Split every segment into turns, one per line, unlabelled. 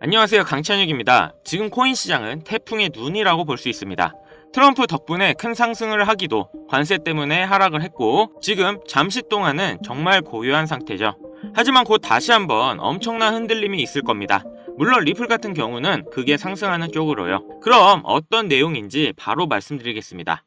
안녕하세요, 강찬욱입니다. 지금 코인 시장은 태풍의 눈이라고 볼 수 있습니다. 트럼프 덕분에 큰 상승을 하기도 관세 때문에 하락을 했고 지금 잠시 동안은 정말 고요한 상태죠. 하지만 곧 다시 한번 엄청난 흔들림이 있을 겁니다. 물론 리플 같은 경우는 크게 상승하는 쪽으로요. 그럼 어떤 내용인지 바로 말씀드리겠습니다.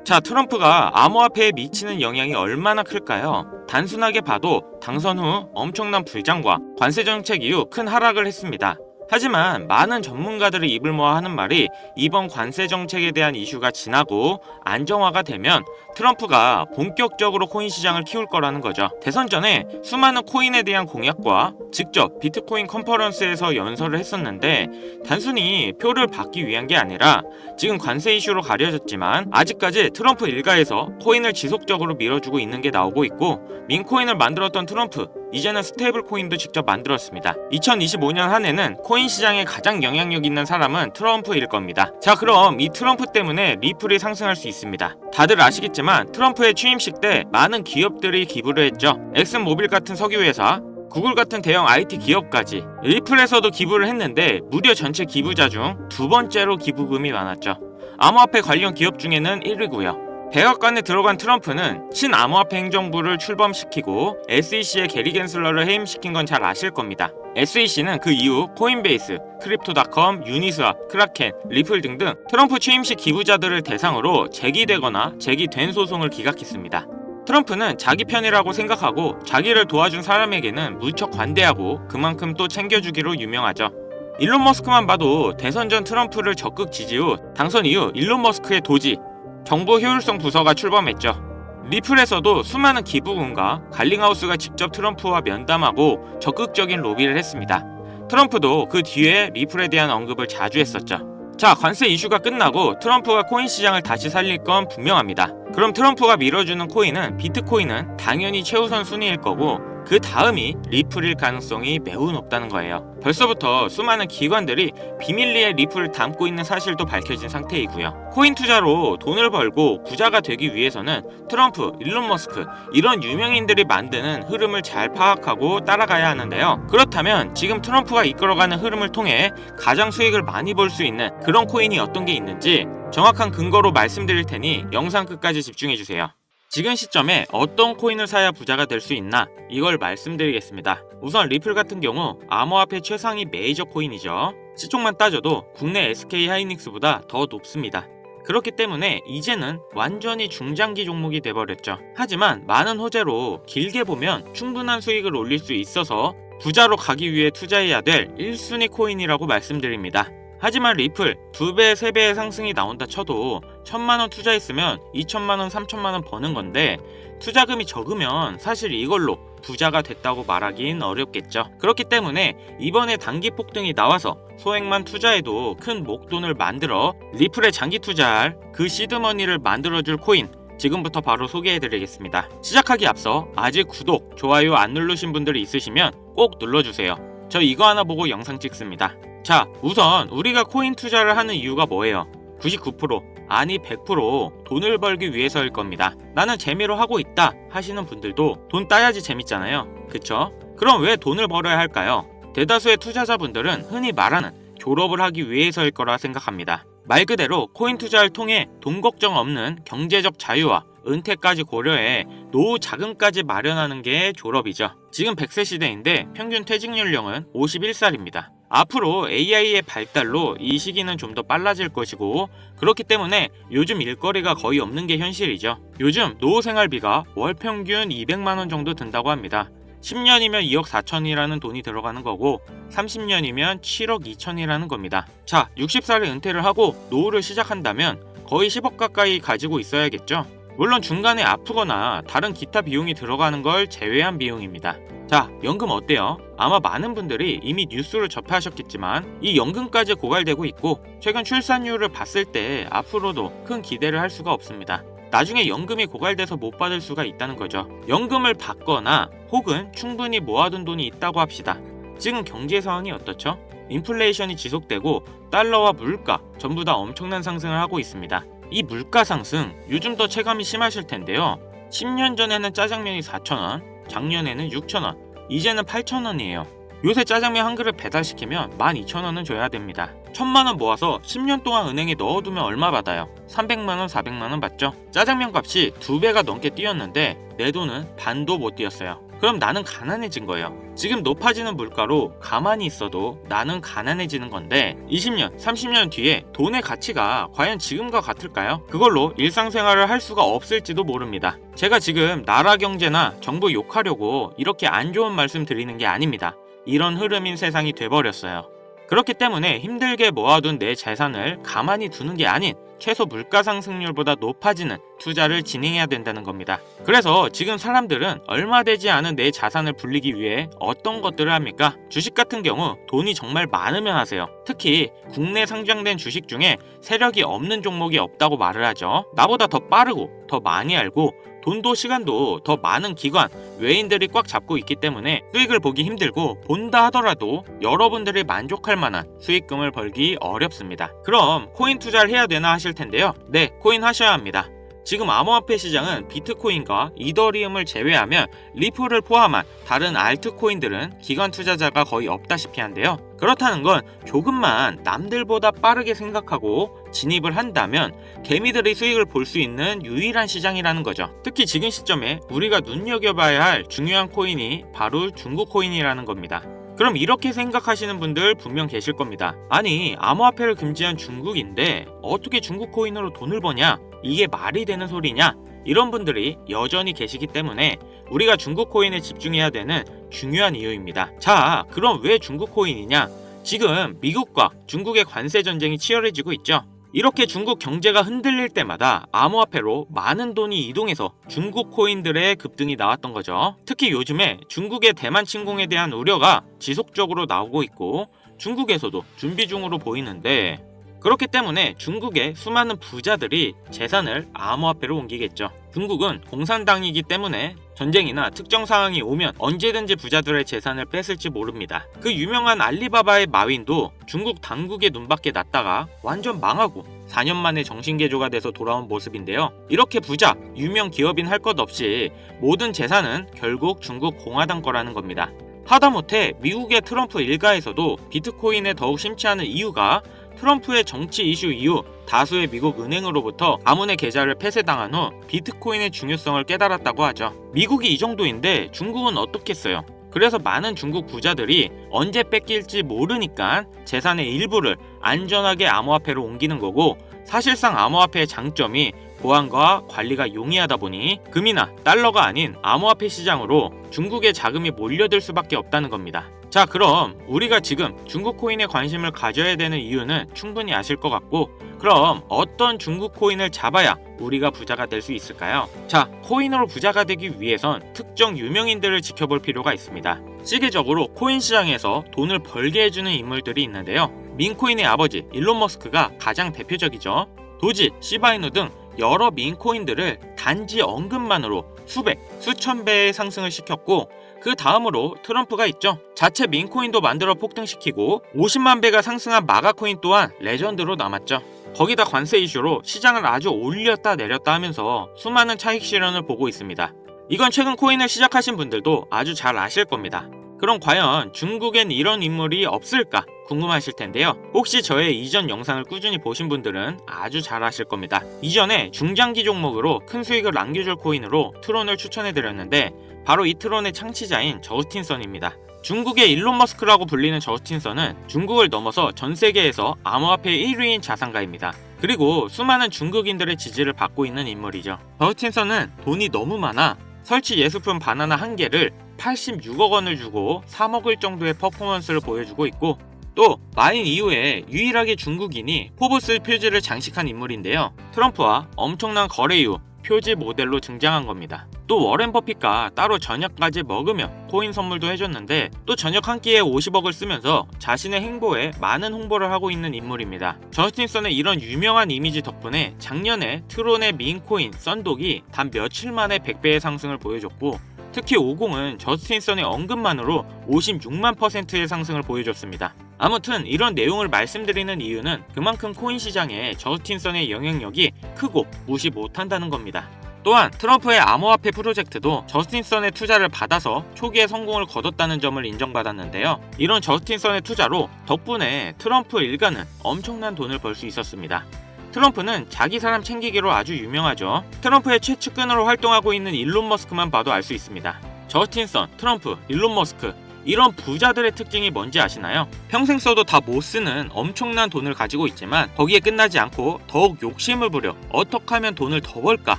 자, 트럼프가 암호화폐에 미치는 영향이 얼마나 클까요? 단순하게 봐도 당선 후 엄청난 불장과 관세 정책 이후 큰 하락을 했습니다. 하지만 많은 전문가들이 입을 모아 하는 말이 이번 관세 정책에 대한 이슈가 지나고 안정화가 되면 트럼프가 본격적으로 코인 시장을 키울 거라는 거죠. 대선 전에 수많은 코인에 대한 공약과 직접 비트코인 컨퍼런스에서 연설을 했었는데 단순히 표를 받기 위한 게 아니라 지금 관세 이슈로 가려졌지만 아직까지 트럼프 일가에서 코인을 지속적으로 밀어주고 있는 게 나오고 있고 민코인을 만들었던 트럼프 이제는 스테이블 코인도 직접 만들었습니다. 2025년 한 해는 코인 시장에 가장 영향력 있는 사람은 트럼프일 겁니다. 자, 그럼 이 트럼프 때문에 리플이 상승할 수 있습니다. 다들 아시겠지만 트럼프의 취임식 때 많은 기업들이 기부를 했죠. 엑슨모빌 같은 석유회사, 구글 같은 대형 IT 기업까지 리플에서도 기부를 했는데 무려 전체 기부자 중 두 번째로 기부금이 많았죠. 암호화폐 관련 기업 중에는 1위고요. 백악관에 들어간 트럼프는 친암호화폐 행정부를 출범시키고 SEC의 게리 겐슬러를 해임시킨 건 잘 아실 겁니다. SEC는 그 이후 코인베이스, 크립토닷컴, 유니스왑, 크라켄, 리플 등등 트럼프 취임식 기부자들을 대상으로 제기되거나 제기된 소송을 기각했습니다. 트럼프는 자기 편이라고 생각하고 자기를 도와준 사람에게는 무척 관대하고 그만큼 또 챙겨주기로 유명하죠. 일론 머스크만 봐도 대선 전 트럼프를 적극 지지 후 당선 이후 일론 머스크의 도지, 정보 효율성 부서가 출범했죠. 리플에서도 수많은 기부금과 갈링하우스가 직접 트럼프와 면담하고 적극적인 로비를 했습니다. 트럼프도 그 뒤에 리플에 대한 언급을 자주 했었죠. 자, 관세 이슈가 끝나고 트럼프가 코인 시장을 다시 살릴 건 분명합니다. 그럼 트럼프가 밀어주는 코인은 비트코인은 당연히 최우선 순위일 거고 그 다음이 리플일 가능성이 매우 높다는 거예요. 벌써부터 수많은 기관들이 비밀리에 리플을 담고 있는 사실도 밝혀진 상태이고요. 코인 투자로 돈을 벌고 부자가 되기 위해서는 트럼프, 일론 머스크 이런 유명인들이 만드는 흐름을 잘 파악하고 따라가야 하는데요. 그렇다면 지금 트럼프가 이끌어가는 흐름을 통해 가장 수익을 많이 벌 수 있는 그런 코인이 어떤 게 있는지 정확한 근거로 말씀드릴 테니 영상 끝까지 집중해주세요. 지금 시점에 어떤 코인을 사야 부자가 될 수 있나 이걸 말씀드리겠습니다. 우선 리플 같은 경우 암호화폐 최상위 메이저 코인이죠. 시총만 따져도 국내 SK 하이닉스보다 더 높습니다. 그렇기 때문에 이제는 완전히 중장기 종목이 돼버렸죠. 하지만 많은 호재로 길게 보면 충분한 수익을 올릴 수 있어서 부자로 가기 위해 투자해야 될 1순위 코인이라고 말씀드립니다. 하지만 리플 2배, 3배의 상승이 나온다 쳐도 1000만원 투자했으면 2000만원, 3000만원 버는 건데 투자금이 적으면 사실 이걸로 부자가 됐다고 말하긴 어렵겠죠. 그렇기 때문에 이번에 단기 폭등이 나와서 소액만 투자해도 큰 목돈을 만들어 리플에 장기 투자할 그 시드머니를 만들어줄 코인 지금부터 바로 소개해드리겠습니다. 시작하기 앞서 아직 구독, 좋아요 안 누르신 분들이 있으시면 꼭 눌러주세요. 저 이거 하나 보고 영상 찍습니다. 자, 우선 우리가 코인 투자를 하는 이유가 뭐예요? 99% 아니 100% 돈을 벌기 위해서일 겁니다. 나는 재미로 하고 있다 하시는 분들도 돈 따야지 재밌잖아요. 그쵸? 그럼 왜 돈을 벌어야 할까요? 대다수의 투자자분들은 흔히 말하는 졸업을 하기 위해서일 거라 생각합니다. 말 그대로 코인 투자를 통해 돈 걱정 없는 경제적 자유와 은퇴까지 고려해 노후 자금까지 마련하는 게 졸업이죠. 지금 100세 시대인데 평균 퇴직 연령은 51살입니다. 앞으로 AI의 발달로 이 시기는 좀 더 빨라질 것이고 그렇기 때문에 요즘 일거리가 거의 없는 게 현실이죠. 요즘 노후 생활비가 월 평균 200만원 정도 든다고 합니다. 10년이면 2억 4천이라는 돈이 들어가는 거고 30년이면 7억 2천이라는 겁니다. 자, 60살에 은퇴를 하고 노후를 시작한다면 거의 10억 가까이 가지고 있어야겠죠. 물론 중간에 아프거나 다른 기타 비용이 들어가는 걸 제외한 비용입니다. 자, 연금 어때요? 아마 많은 분들이 이미 뉴스를 접하셨겠지만 이 연금까지 고갈되고 있고 최근 출산율을 봤을 때 앞으로도 큰 기대를 할 수가 없습니다. 나중에 연금이 고갈돼서 못 받을 수가 있다는 거죠. 연금을 받거나 혹은 충분히 모아둔 돈이 있다고 합시다. 지금 경제 상황이 어떻죠? 인플레이션이 지속되고 달러와 물가 전부 다 엄청난 상승을 하고 있습니다. 이 물가 상승 요즘 더 체감이 심하실 텐데요. 10년 전에는 짜장면이 4,000원, 작년에는 6,000원, 이제는 8,000원이에요. 요새 짜장면 한 그릇 배달시키면 12,000원은 줘야 됩니다. 1,000만원 모아서 10년 동안 은행에 넣어두면 얼마 받아요? 300만원, 400만원 받죠? 짜장면 값이 2배가 넘게 뛰었는데 내 돈은 반도 못 뛰었어요. 그럼 나는 가난해진 거예요. 지금 높아지는 물가로 가만히 있어도 나는 가난해지는 건데 20년, 30년 뒤에 돈의 가치가 과연 지금과 같을까요? 그걸로 일상생활을 할 수가 없을지도 모릅니다. 제가 지금 나라 경제나 정부 욕하려고 이렇게 안 좋은 말씀 드리는 게 아닙니다. 이런 흐름인 세상이 돼버렸어요. 그렇기 때문에 힘들게 모아둔 내 재산을 가만히 두는 게 아닌 최소 물가 상승률보다 높아지는 투자를 진행해야 된다는 겁니다. 그래서 지금 사람들은 얼마 되지 않은 내 자산을 불리기 위해 어떤 것들을 합니까? 주식 같은 경우 돈이 정말 많으면 하세요. 특히 국내 상장된 주식 중에 세력이 없는 종목이 없다고 말을 하죠. 나보다 더 빠르고 더 많이 알고 돈도 시간도 더 많은 기관, 외인들이 꽉 잡고 있기 때문에 수익을 보기 힘들고 본다 하더라도 여러분들이 만족할 만한 수익금을 벌기 어렵습니다. 그럼 코인 투자를 해야 되나 하실 텐데요. 네, 코인 하셔야 합니다. 지금 암호화폐 시장은 비트코인과 이더리움을 제외하면 리플을 포함한 다른 알트코인들은 기관 투자자가 거의 없다시피 한데요. 그렇다는 건 조금만 남들보다 빠르게 생각하고 진입을 한다면 개미들의 수익을 볼 수 있는 유일한 시장이라는 거죠. 특히 지금 시점에 우리가 눈여겨봐야 할 중요한 코인이 바로 중국 코인이라는 겁니다. 그럼 이렇게 생각하시는 분들 분명 계실 겁니다. 아니, 암호화폐를 금지한 중국인데 어떻게 중국 코인으로 돈을 버냐? 이게 말이 되는 소리냐? 이런 분들이 여전히 계시기 때문에 우리가 중국 코인에 집중해야 되는 중요한 이유입니다. 자, 그럼 왜 중국 코인이냐? 지금 미국과 중국의 관세 전쟁이 치열해지고 있죠. 이렇게 중국 경제가 흔들릴 때마다 암호화폐로 많은 돈이 이동해서 중국 코인들의 급등이 나왔던 거죠. 특히 요즘에 중국의 대만 침공에 대한 우려가 지속적으로 나오고 있고 중국에서도 준비 중으로 보이는데 그렇기 때문에 중국의 수많은 부자들이 재산을 암호화폐로 옮기겠죠. 중국은 공산당이기 때문에 전쟁이나 특정 상황이 오면 언제든지 부자들의 재산을 뺏을지 모릅니다. 그 유명한 알리바바의 마윈도 중국 당국의 눈밖에 났다가 완전 망하고 4년 만에 정신개조가 돼서 돌아온 모습인데요. 이렇게 부자, 유명 기업인 할 것 없이 모든 재산은 결국 중국 공화당 거라는 겁니다. 하다못해 미국의 트럼프 일가에서도 비트코인에 더욱 심취하는 이유가 트럼프의 정치 이슈 이후 다수의 미국 은행으로부터 가문의 계좌를 폐쇄당한 후 비트코인의 중요성을 깨달았다고 하죠. 미국이 이 정도인데 중국은 어떻겠어요? 그래서 많은 중국 부자들이 언제 뺏길지 모르니까 재산의 일부를 안전하게 암호화폐로 옮기는 거고 사실상 암호화폐의 장점이 보안과 관리가 용이하다 보니 금이나 달러가 아닌 암호화폐 시장으로 중국의 자금이 몰려들 수밖에 없다는 겁니다. 자, 그럼 우리가 지금 중국 코인에 관심을 가져야 되는 이유는 충분히 아실 것 같고 그럼 어떤 중국 코인을 잡아야 우리가 부자가 될 수 있을까요? 자, 코인으로 부자가 되기 위해선 특정 유명인들을 지켜볼 필요가 있습니다. 시계적으로 코인 시장에서 돈을 벌게 해주는 인물들이 있는데요. 민코인의 아버지 일론 머스크가 가장 대표적이죠. 도지, 시바이누 등 여러 민코인들을 단지 언급만으로 수백, 수천 배의 상승을 시켰고 그 다음으로 트럼프가 있죠. 자체 민코인도 만들어 폭등시키고 50만 배가 상승한 마가코인 또한 레전드로 남았죠. 거기다 관세 이슈로 시장을 아주 올렸다 내렸다 하면서 수많은 차익 실현을 보고 있습니다. 이건 최근 코인을 시작하신 분들도 아주 잘 아실 겁니다. 그럼 과연 중국엔 이런 인물이 없을까 궁금하실 텐데요. 혹시 저의 이전 영상을 꾸준히 보신 분들은 아주 잘 아실 겁니다. 이전에 중장기 종목으로 큰 수익을 남겨줄 코인으로 트론을 추천해드렸는데 바로 이 트론의 창시자인 저스틴 선입니다. 중국의 일론 머스크라고 불리는 저스틴 선은 중국을 넘어서 전 세계에서 암호화폐 1위인 자산가입니다. 그리고 수많은 중국인들의 지지를 받고 있는 인물이죠. 저스틴 선은 돈이 너무 많아 설치 예술품 바나나 한 개를 86억 원을 주고 사 먹을 정도의 퍼포먼스를 보여주고 있고 또 마인 이후에 유일하게 중국인이 포브스 표지를 장식한 인물인데요. 트럼프와 엄청난 거래 이후 표지 모델로 등장한 겁니다. 또 워렌 버핏과 따로 저녁까지 먹으며 코인 선물도 해줬는데 또 저녁 한 끼에 50억을 쓰면서 자신의 행보에 많은 홍보를 하고 있는 인물입니다. 저스틴 선의 이런 유명한 이미지 덕분에 작년에 트론의 민 코인 썬독이 단 며칠 만에 100배의 상승을 보여줬고 특히 50은 저스틴 선의 언급만으로 56만%의 상승을 보여줬습니다. 아무튼 이런 내용을 말씀드리는 이유는 그만큼 코인 시장에 저스틴 선의 영향력이 크고 무시 못한다는 겁니다. 또한 트럼프의 암호화폐 프로젝트도 저스틴 선의 투자를 받아서 초기에 성공을 거뒀다는 점을 인정받았는데요. 이런 저스틴 선의 투자로 덕분에 트럼프 일가는 엄청난 돈을 벌 수 있었습니다. 트럼프는 자기 사람 챙기기로 아주 유명하죠. 트럼프의 최측근으로 활동하고 있는 일론 머스크만 봐도 알 수 있습니다. 저스틴 선, 트럼프, 일론 머스크 이런 부자들의 특징이 뭔지 아시나요? 평생 써도 다 못 쓰는 엄청난 돈을 가지고 있지만 거기에 끝나지 않고 더욱 욕심을 부려 어떻게 하면 돈을 더 벌까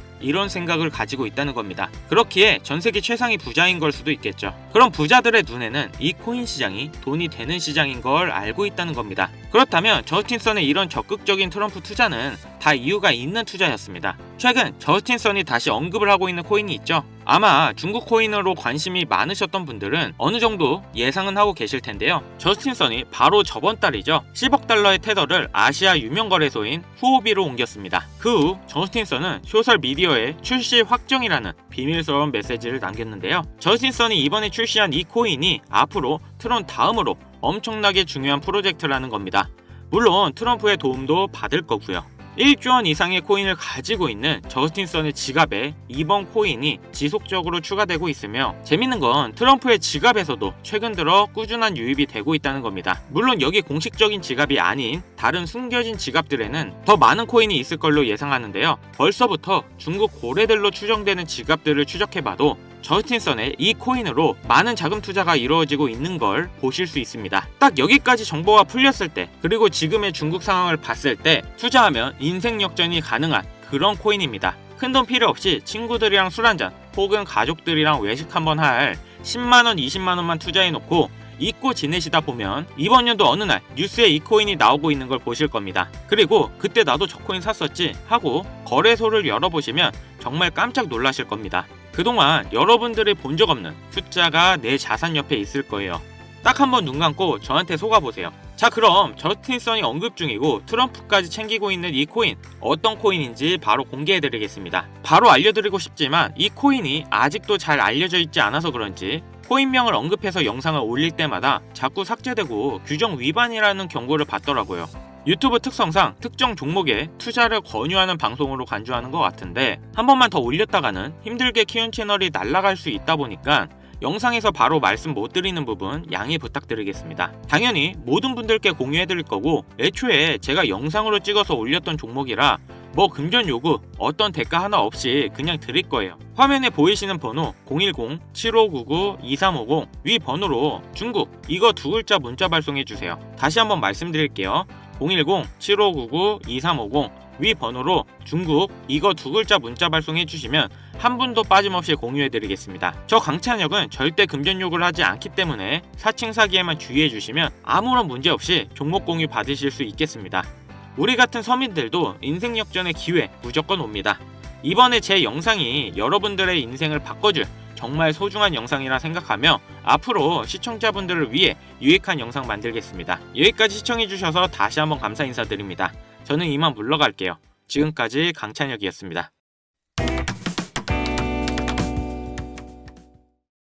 이런 생각을 가지고 있다는 겁니다. 그렇기에 전 세계 최상위 부자인 걸 수도 있겠죠. 그럼 부자들의 눈에는 이 코인 시장이 돈이 되는 시장인 걸 알고 있다는 겁니다. 그렇다면 저스틴 선의 이런 적극적인 트럼프 투자는 다 이유가 있는 투자였습니다. 최근 저스틴 선이 다시 언급을 하고 있는 코인이 있죠. 아마 중국 코인으로 관심이 많으셨던 분들은 어느 정도 예상은 하고 계실 텐데요. 저스틴 선이 바로 저번 달이죠. 10억 달러의 테더를 아시아 유명 거래소인 후오비로 옮겼습니다. 그 후 저스틴 선은 소셜 미디어에 출시 확정이라는 비밀스러운 메시지를 남겼는데요. 저스틴 선이 이번에 출시한 이 코인이 앞으로 트론 다음으로 엄청나게 중요한 프로젝트라는 겁니다. 물론 트럼프의 도움도 받을 거고요. 1조 원 이상의 코인을 가지고 있는 저스틴 선의 지갑에 이번 코인이 지속적으로 추가되고 있으며 재밌는 건 트럼프의 지갑에서도 최근 들어 꾸준한 유입이 되고 있다는 겁니다. 물론 여기 공식적인 지갑이 아닌 다른 숨겨진 지갑들에는 더 많은 코인이 있을 걸로 예상하는데요. 벌써부터 중국 고래들로 추정되는 지갑들을 추적해봐도 저스틴 선의 이 코인으로 많은 자금 투자가 이루어지고 있는 걸 보실 수 있습니다. 딱 여기까지 정보가 풀렸을 때 그리고 지금의 중국 상황을 봤을 때 투자하면 인생 역전이 가능한 그런 코인입니다. 큰돈 필요 없이 친구들이랑 술 한잔 혹은 가족들이랑 외식 한번 할 10만원 20만원만 투자해놓고 잊고 지내시다 보면 이번 연도 어느 날 뉴스에 이 코인이 나오고 있는 걸 보실 겁니다. 그리고 그때 나도 저 코인 샀었지 하고 거래소를 열어보시면 정말 깜짝 놀라실 겁니다. 그동안 여러분들이 본 적 없는 숫자가 내 자산 옆에 있을 거예요. 딱 한번 눈 감고 저한테 속아보세요. 자, 그럼 저스틴 선이 언급 중이고 트럼프까지 챙기고 있는 이 코인 어떤 코인인지 바로 공개해드리겠습니다. 바로 알려드리고 싶지만 이 코인이 아직도 잘 알려져 있지 않아서 그런지 코인명을 언급해서 영상을 올릴 때마다 자꾸 삭제되고 규정 위반이라는 경고를 받더라고요. 유튜브 특성상 특정 종목에 투자를 권유하는 방송으로 간주하는 것 같은데 한 번만 더 올렸다가는 힘들게 키운 채널이 날아갈 수 있다 보니까 영상에서 바로 말씀 못 드리는 부분 양해 부탁드리겠습니다. 당연히 모든 분들께 공유해드릴 거고 애초에 제가 영상으로 찍어서 올렸던 종목이라 뭐 금전 요구 어떤 대가 하나 없이 그냥 드릴 거예요. 화면에 보이시는 번호 010-7599-2350 위 번호로 중국 이거 두 글자 문자 발송해 주세요. 다시 한번 말씀드릴게요. 010-7599-2350 위 번호로 중국 이거 두 글자 문자 발송해 주시면 한 분도 빠짐없이 공유해 드리겠습니다. 저 강찬혁은 절대 금전 요구를 하지 않기 때문에 사칭 사기에만 주의해 주시면 아무런 문제 없이 종목 공유 받으실 수 있겠습니다. 우리 같은 서민들도 인생 역전의 기회 무조건 옵니다. 이번에 제 영상이 여러분들의 인생을 바꿔줄 정말 소중한 영상이라 생각하며 앞으로 시청자분들을 위해 유익한 영상 만들겠습니다. 여기까지 시청해주셔서 다시 한번 감사 인사드립니다. 저는 이만 물러갈게요. 지금까지 강찬혁이었습니다.